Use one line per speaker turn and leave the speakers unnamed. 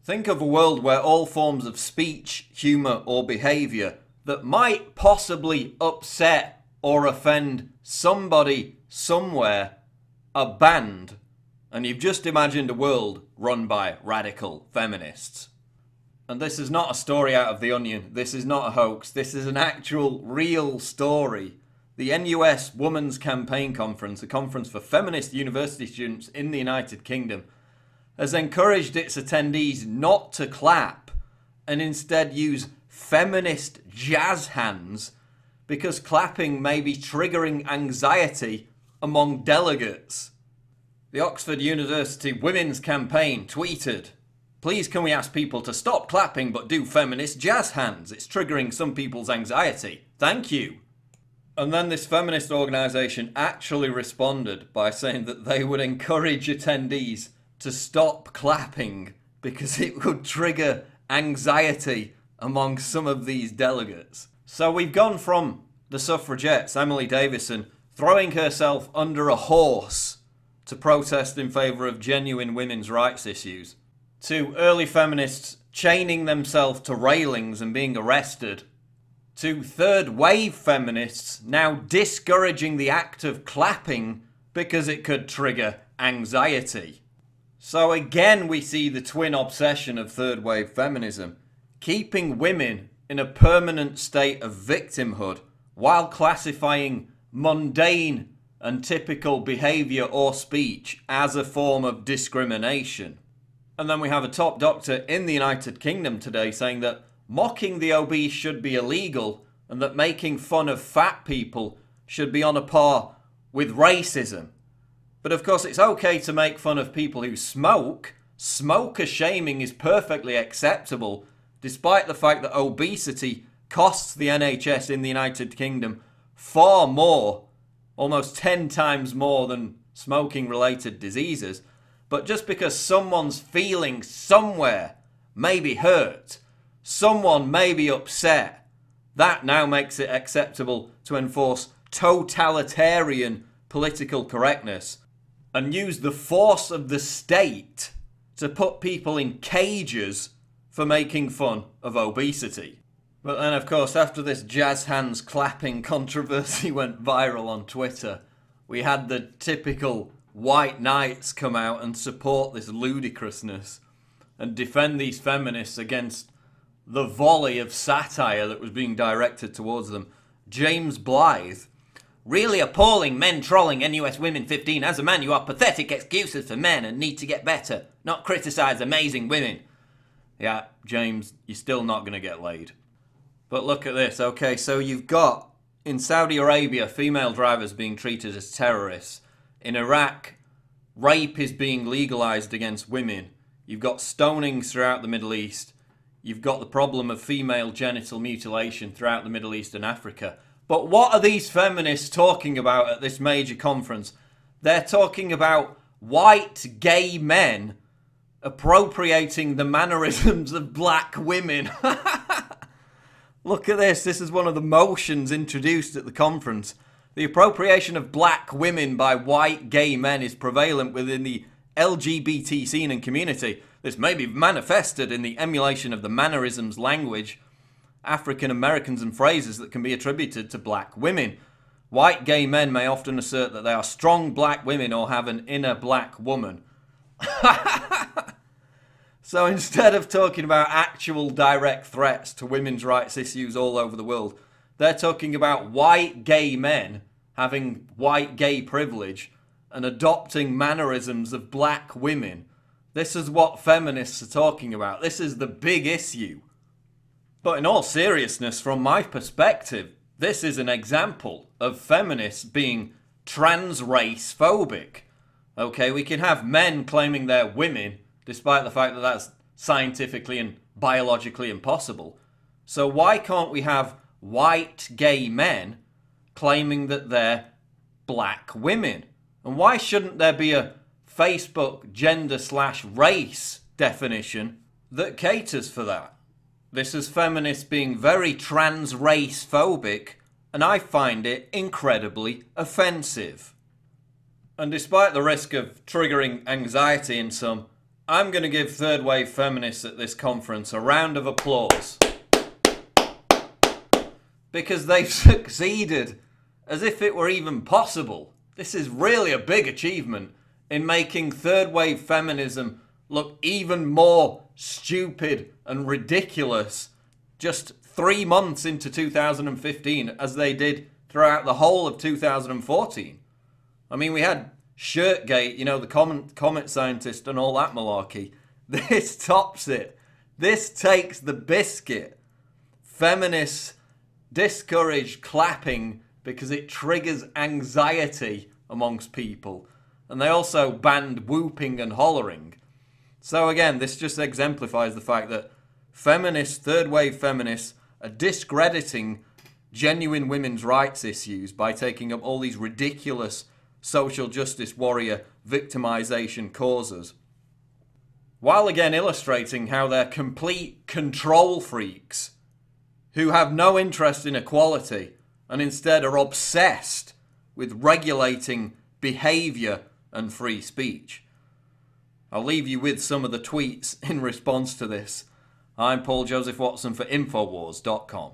Think of a world where all forms of speech, humour or behaviour that might possibly upset or offend somebody somewhere are banned, and you've just imagined a world run by radical feminists. And this is not a story out of The Onion, this is not a hoax, this is an actual real story. The NUS Women's Campaign Conference, a conference for feminist university students in the United Kingdom, has encouraged its attendees not to clap and instead use feminist jazz hands because clapping may be triggering anxiety among delegates. The Oxford University Women's Campaign tweeted, "Please can we ask people to stop clapping but do feminist jazz hands? It's triggering some people's anxiety. Thank you." And then this feminist organisation actually responded by saying that they would encourage attendees to stop clapping because it would trigger anxiety among some of these delegates. So we've gone from the suffragettes, Emily Davison, throwing herself under a horse to protest in favour of genuine women's rights issues, to early feminists chaining themselves to railings and being arrested, to third wave feminists now discouraging the act of clapping because it could trigger anxiety. So again we see the twin obsession of third wave feminism, keeping women in a permanent state of victimhood while classifying mundane and typical behaviour or speech as a form of discrimination. And then we have a top doctor in the United Kingdom today saying that mocking the obese should be illegal and that making fun of fat people should be on a par with racism. But of course it's okay to make fun of people who smoke. Smoker shaming is perfectly acceptable, despite the fact that obesity costs the NHS in the United Kingdom far more, almost 10 times more than smoking related diseases. But just because someone's feelings somewhere may be hurt, someone may be upset, that now makes it acceptable to enforce totalitarian political correctness and use the force of the state to put people in cages for making fun of obesity. But then of course after this jazz hands clapping controversy went viral on Twitter, we had the typical white knights come out and support this ludicrousness and defend these feminists against the volley of satire that was being directed towards them. James Blythe, "Really appalling men trolling NUS Women 15. As a man, you are pathetic excuses for men and need to get better, not criticise amazing women." Yeah, James, you're still not going to get laid. But look at this. Okay, so you've got, in Saudi Arabia, female drivers being treated as terrorists. In Iraq, rape is being legalised against women. You've got stonings throughout the Middle East. You've got the problem of female genital mutilation throughout the Middle East and Africa. But what are these feminists talking about at this major conference? They're talking about white gay men appropriating the mannerisms of black women. Look at this. This is one of the motions introduced at the conference. The appropriation of black women by white gay men is prevalent within the LGBT scene and community. This may be manifested in the emulation of the mannerisms, language, African Americans and phrases that can be attributed to black women. White gay men may often assert that they are strong black women or have an inner black woman. So instead of talking about actual direct threats to women's rights issues all over the world, they're talking about white gay men having white gay privilege and adopting mannerisms of black women. This is what feminists are talking about. This is the big issue. But in all seriousness, from my perspective, this is an example of feminists being trans-race phobic. Okay, we can have men claiming they're women, despite the fact that that's scientifically and biologically impossible. So why can't we have white gay men claiming that they're black women? And why shouldn't there be a Facebook gender/race definition that caters for that? This is feminists being very trans-race phobic, and I find it incredibly offensive. And despite the risk of triggering anxiety in some, I'm going to give third wave feminists at this conference a round of applause. Because they've succeeded as if it were even possible. This is really a big achievement in making third wave feminism look even more stupid and ridiculous just 3 months into 2015 as they did throughout the whole of 2014. I mean, we had Shirtgate, the comet scientist and all that malarkey. This tops it. This takes the biscuit. Feminists discourage clapping because it triggers anxiety amongst people. And they also banned whooping and hollering. So again, this just exemplifies the fact that feminists, third wave feminists, are discrediting genuine women's rights issues by taking up all these ridiculous social justice warrior victimization causes. While again illustrating how they're complete control freaks who have no interest in equality and instead are obsessed with regulating behaviour and free speech. I'll leave you with some of the tweets in response to this. I'm Paul Joseph Watson for Infowars.com.